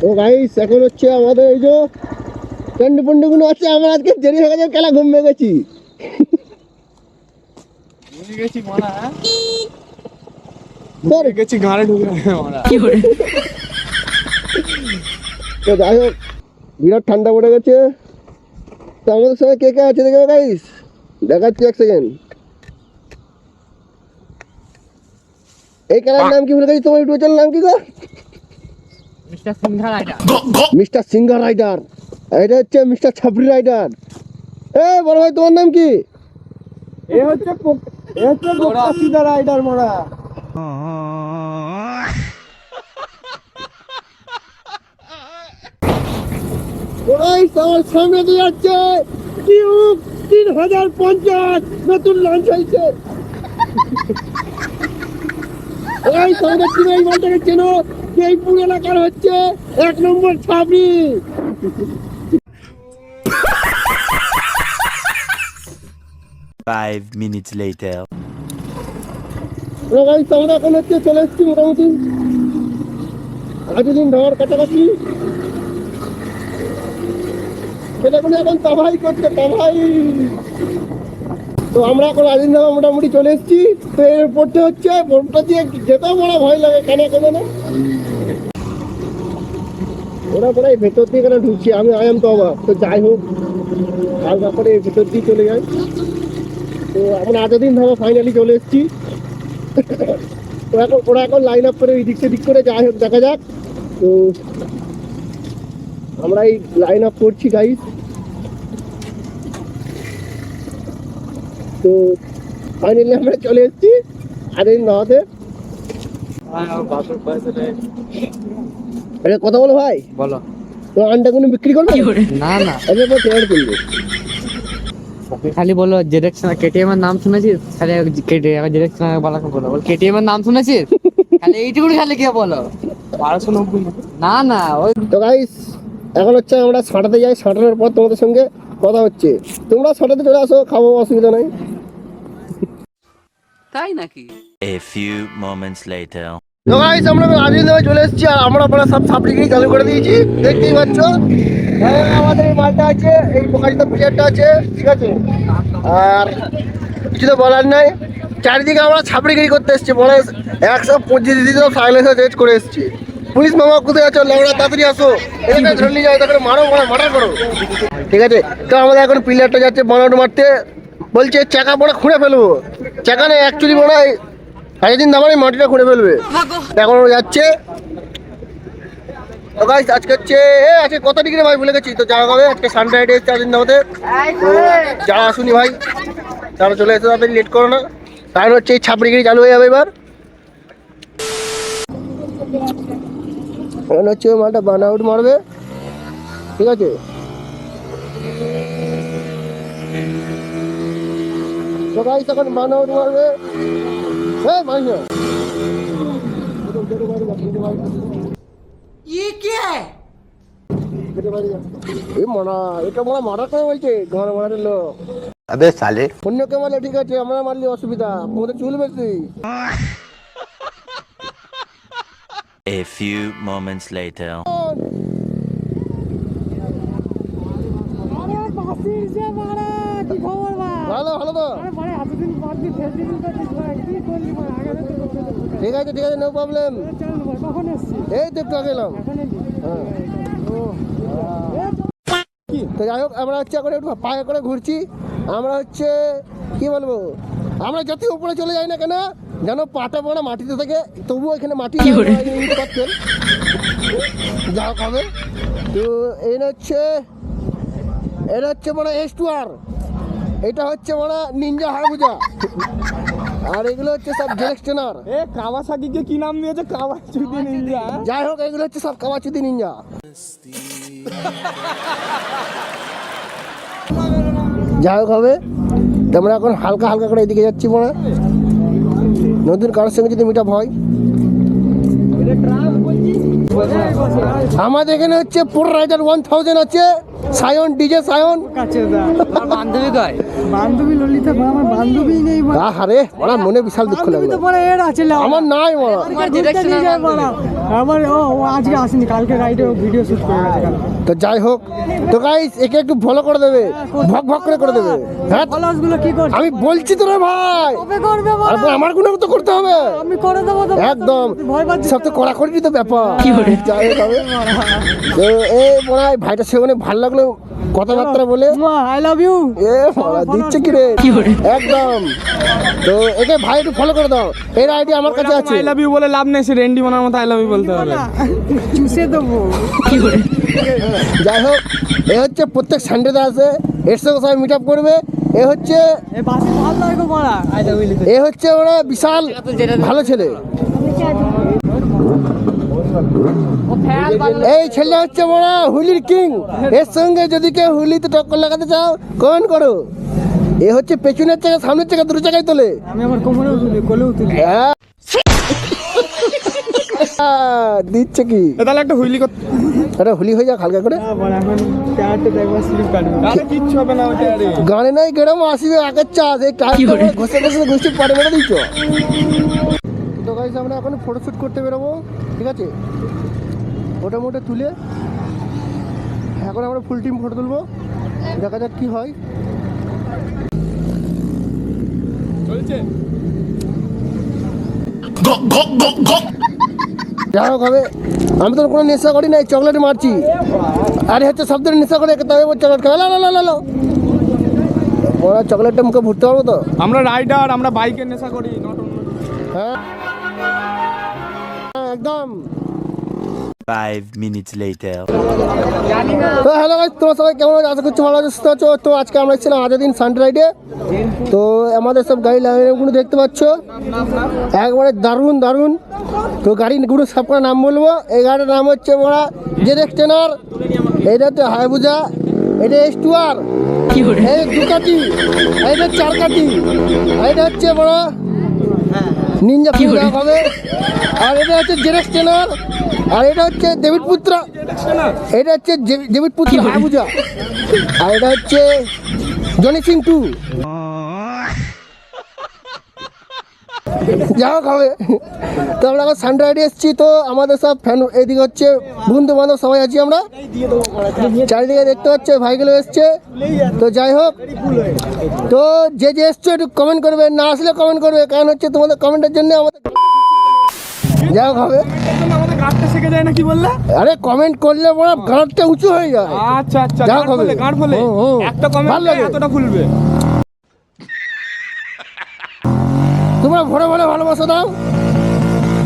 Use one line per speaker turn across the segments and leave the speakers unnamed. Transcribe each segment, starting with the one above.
তো গাইস এখন হচ্ছে আমাদের এই যে ট্যান্ডু পন্ডুগুলো আছে, আমরা আজকে দেরি হয়ে গেছে, খেলা ঘুমিয়ে গেছি। তো যাই হোক, বিরাট ঠান্ডা পড়ে গেছে। তো আমাদের সঙ্গে কে কে আছে দেখো গাইস, দেখাচ্ছি এক সেকেন্ড। এই খেলার নাম কি ভুলে গেছি, তোমার ইউটিউব চ্যানেল নাম কি গো? Mister singer rider. এটা হচ্ছে মিস্টার ছাবরি রাইডার। এ বড় ভাই, তোমার নাম কি? এ হচ্ছে সিঙ্গার রাইডার মোড়া। আমার সামনে দিয়ে যাচ্ছে টিউব 3050 নতুন লঞ্চ হয়েছে। এই সৌদের টিম এই বলটাকে চেনো, এই পুরো এলাকার হচ্ছে 1 নম্বর ছাবরি।
Five minutes later.
আমরা এখন হচ্ছে চলে এসেছি মোটামুটি আজদিন ধাওয়ার কাছাকাছি। ছেলেগুলো এখন তাভাই করছে, তাভাই। তো আমরা এখন আদিন ধাওয়া মোটামুটি চলে এসেছি। তো এর পড়তে হচ্ছে, বোটটা দিয়ে যেতেও বড় ভয় লাগে, কেন কেন না ওরা পরে ভেতর দিয়ে কেন ঢুকছি, আমি আয়াম তো অবাক। তো যাই হোক, হালকা করে ভেতর দিয়ে চলে যাই। তো আমরা আজদিন ধাওয়া ফাইনালি চলে এসেছি। তো এখন ওরা এখন লাইন আপ করে এই দিক সেদিক করে, যাই হোক দেখা যাক। তো আমরা এই লাইন আপ করছি গাইস। তো ফাইনালি আমরা চলে এসেছি আজদিন ধাওয়াতে। আরে কথা বলো ভাই,
বলো।
তো আন্ডা কোনো বিক্রি করবে
না না,
আরে টেয়ার কিনবে।
খালি বলো ডিরেকশন কেটিএম এর নাম শুনেছিস? খালি কেটিএম এর ডিরেকশন বলা বলো, বল কেটিএম এর নাম শুনেছিস? খালি এইটুকু খালি কে বলো 1290। না না ওই
তো গাইস এখন হচ্ছে আমরা সাঁটাতে যাই, সাঁটানোর পর তোমাদের সঙ্গে কথা হচ্ছে। তোমরা সাঁটাতে চলে আসো, খাবো, অসুবিধা নাই।
তাই নাকি?
A few moments later.
তো গাইস আমরা আজকে চলে এসেছি, আর আমরা পরে সব সাপ্লিকেই চালু করে দিয়েছি, দেখতেই পাচ্ছ। আমাদের এই মালটা আছে, এই পোকারিত প্লেয়ারটা আছে, ঠিক আছে। আর কিছু তো বলার নাই, চারিদিকে আমরা ছাপড়িগিরি করতে এসেছি। বলে 125 দিদি সাইলেন্সার চেঞ্জ করে এসেছি। পুলিশ মামা কোথায় আছো? লেবড়া তাড়াতাড়ি আসো, এখানে ধরে নিয়ে যাও, তারপরে মারো, মার্ডার করো, ঠিক আছে। তো আমাদের এখন প্লেয়ারটা যাচ্ছে বনাউট মারতে, বলছে চাকা পড়ে খুঁড়ে ফেলবো। চাকা নেই অ্যাকচুয়ালি, মনে হয় একদিন দামার এই মাটিটা খুঁড়ে ফেলবে। এখন যাচ্ছে। তো গাইস আজকে হচ্ছে আজকে কত ডিগ্রি ভাই ভুলে গেছি। তো যাওয়া হবে আজকে সানরাইড এসছে আদিন দাওয়াতে। তো যারা আসুনি ভাই, তারা চলে এসে, তাদের লেট করো না, কারণ হচ্ছে এই ছাপড়িগিরি চালু হয়ে যাবে এবার। এখন হচ্ছে ওই মালটা বার্ন আউট মারবে, ঠিক আছে। তো গাইস এখন বার্ন আউট মারবে। হ্যাঁ মাই না, এটা মনে মারা করে বলছে ঘর মারার লোক।
अबे साले।
অন্যকে মারলে ঠিক আছে, আমরা মারলে অসুবিধা, আমাদের চুল বেশি।
A few moments later.
ভালো ভালো তো, ঠিক আছে ঠিক আছে, নো প্রবলেম। এই তো একটু আগে এলাম। তো যাই হোক, আমরা হচ্ছে এখন একটু পায়ে করে ঘুরছি। আমরা হচ্ছে কি বলবো, আমরা যত উপরে চলে যাই না কেন, যেন পাটা পড়া মাটিতে থাকে, তবুও এখানে মাটি করতেন, যা হোক হবে। তো এটা হচ্ছে মানে S2R, এটা হচ্ছে মানে নিনজা হারবুজা, আর এগুলো হচ্ছে সব জেলেক্সটেনার।
কাওয়াসাকিকে কি নাম দিয়েছে? কাওয়াচুদি নিনজা।
যাই হোক, এগুলো হচ্ছে সব কাওয়াচুদি নিনজা। যাই হোক হবে। আমরা এখন হালকা হালকা করে এদিকে যাচ্ছি, মনে নতুন কারোর সঙ্গে যদি মিট আপ হয়। আমাদের এখানে হচ্ছে পুরো রাইডার 1000 আছে, সায়ন ডিজে সায়ন।
বান্ধবী কয় বান্ধবী ললিতা বড়, আমার বান্ধবী নেই বড়।
আরে বড়া মনে বিশাল দুঃখ
বান্ধবী
লাগলো।
তো বড় এর আছে লে।
আমার নাই বড়া।
আমার ডিরেকশন বড়। আমার ও আজকে আসেনি, কালকে রাইডে ভিডিও শুট করে গেছে কালকে।
তো যাই হোক, তো গাইস একে একটু ফলো করে দেবে, ভক ভক করে দেবে। হ্যাঁ
ফলোয়ার্স গুলো কি করছে?
আমি বলছি তো রে ভাই,
কবে করবে বড়?
আরে আমার গুলো তো করতে হবে
আমি করে দেবো তো।
একদম।
ভয় পাচ্ছি।
সব তো কড়াকড়ি তো ব্যাপার। যাই হোক হবে। তো এই বড়া ভাইটা সেখানে ভালো লাগলো কথাবার্তা বলে।
I love you.
এ বড়া দিচ্ছে কি রে একদম। তো একে ভাই একটু ফলো করে দাও, এর আইডি আমার কাছে আছে।
আই লাভ ইউ বলে লাভ নেই, সে রেন্ডি বানার মতো আই লাভ ইউ বলতে হবে।
চুষে দেবো।
যাই হোক, এ হচ্ছে প্রত্যেক সানডেতে আসে, এর সঙ্গে সবাই মিট আপ করবে। এ হচ্ছে
এ বাসে ভালো লাগে বড়া। I love you.
এ হচ্ছে ওরা বিশাল ভালো ছেলে। এই ছেলে হচ্ছে বড় হুলির কিং। এর সঙ্গে যদি কেউ হুলিতে টক্কর লাগাতে চাও কমেন্ট করো। এ হচ্ছে পেছনের চাকা সামনের চাকা দুটো চাকায় তোলে।
আমি আমার কোমরেও তুলি, কোলেও তুলি।
হ্যাঁ। দিচ্ছে কি
তাহলে একটা হুইলি করতে।
আরে হুলি হয়ে যাক হালকা করে।
বড় এখন টায়ারটা দেখবা স্লিপ কাটবে।
আরে কিচ্ছু হবে না ওটা। আরে
গানে নাই গেরাম আসবে আগের চাষ এই টাইমটা ঘষে ঘষে গোষ্ঠী পারে মেরে দিচ্ছ। তো গাইস আমরা এখন ফটোশুট করতে বেরোবো, ঠিক আছে? ওটা মোটা তুলে এখন আমরা ফুল টিম ফটো তুলবো, দেখা যাক কি হয়।
চলছে।
যা হোক হবে, আমি তো কোনো নেশা করি নাই, চকলেট মারছি। আরে হচ্ছে সব ধরে নেশা করে তবে চকলেট খাবে। লো ওরা চকলেটটা মুখে ভরতে পারবো তো?
আমরা রাইডার, আমরা বাইকের নেশা করি, নট অন্য।
হ্যাঁ একদম।
5 minutes later.
তো হ্যালো গাইস, তোমরা সবাই কেমন আছো? আশা করছি ভালো আছো, সুস্থ আছো। তো আজকে আমরা ছিলাম আগের দিন সানডে রাইডে। তো আমাদের সব গাড়ি লাইনগুলো দেখতে পাচ্ছ, একবারে দারুণ দারুণ। তো গাড়িগুলো সব করে নাম বলবো। এই গাড়ির নাম হচ্ছে বড়া জেডএক্স টেনার, এইটা হচ্ছে হায়াবুজা, এটা S2R, এই দুকাটি, এইটা চারকাটি, এইটা হচ্ছে বড়া নিনজা ফুল হবে, আর এটা হচ্ছে জেডএক্স টেনার, আর এটা হচ্ছে ডেভিড পুত্র, এটা হচ্ছে ডেভিড পুত্র হায়াবুজা, আর এটা হচ্ছে জনি সিং 2। যা হোক হবে। তো আমরা এখন সানডে রাইডে এসেছি। তো আমাদের সব ফ্যান এদিকে হচ্ছে বন্ধু বান্ধব সবাই আছি আমরা, চারিদিকে দেখতে পাচ্ছ ভাইগুলো এসছে। তো যাই হোক, তো যে যে এসছো একটু কমেন্ট করবে, না আসলে কমেন্ট করবে, কারণ হচ্ছে তোমাদের কমেন্টের জন্য আমাদের। যা হোক হবে।
আমাদের গাড়টা শিখে যায় না, কি বললে?
আরে কমেন্ট করলে বড় গাঁটটা উঁচু হয়ে যায়।
আচ্ছা আচ্ছা,
যা
গাড়
হবে।
ফলে, গাড় ফলে। একটা
ভালো
কমেন্ট
লাগে।
এতটা ফুলবে।
তোমরা ভরে ভরে ভালোবাসা দাও।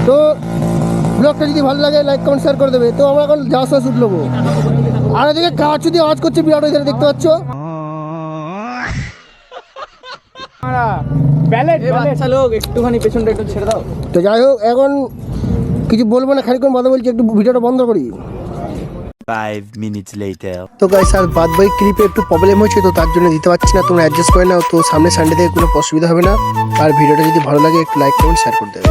তো ব্লগটা যদি ভালো লাগে লাইক কমেন্ট শেয়ার করে দেবে। তো আমরা এখন যাওয়ার সময় শুট নেবো। আর এদিকে কাজ যদি আওয়াজ করছে বিরাট, ওইখানে দেখতে পাচ্ছ।
বাচ্চা লোক একটুখানি পেছনটা একটু ছেড়ে দাও।
তো যাই হোক, এখন কিছু বলবো না, খানিকক্ষণ কথা বলছি, একটু ভিডিওটা বন্ধ করি।
5 minutes later.
তো গাইস আর বাদ বাকি ক্লিপে একটু প্রবলেম হয়েছে, তো তার জন্য দিতে পারছি না, তোমরা অ্যাডজাস্ট করে নাও। তো সামনে সানডে থেকে কোনো অসুবিধা হবে না। আর ভিডিওটা যদি ভালো লাগে একটু লাইক কমেন্ট শেয়ার করে দেবে।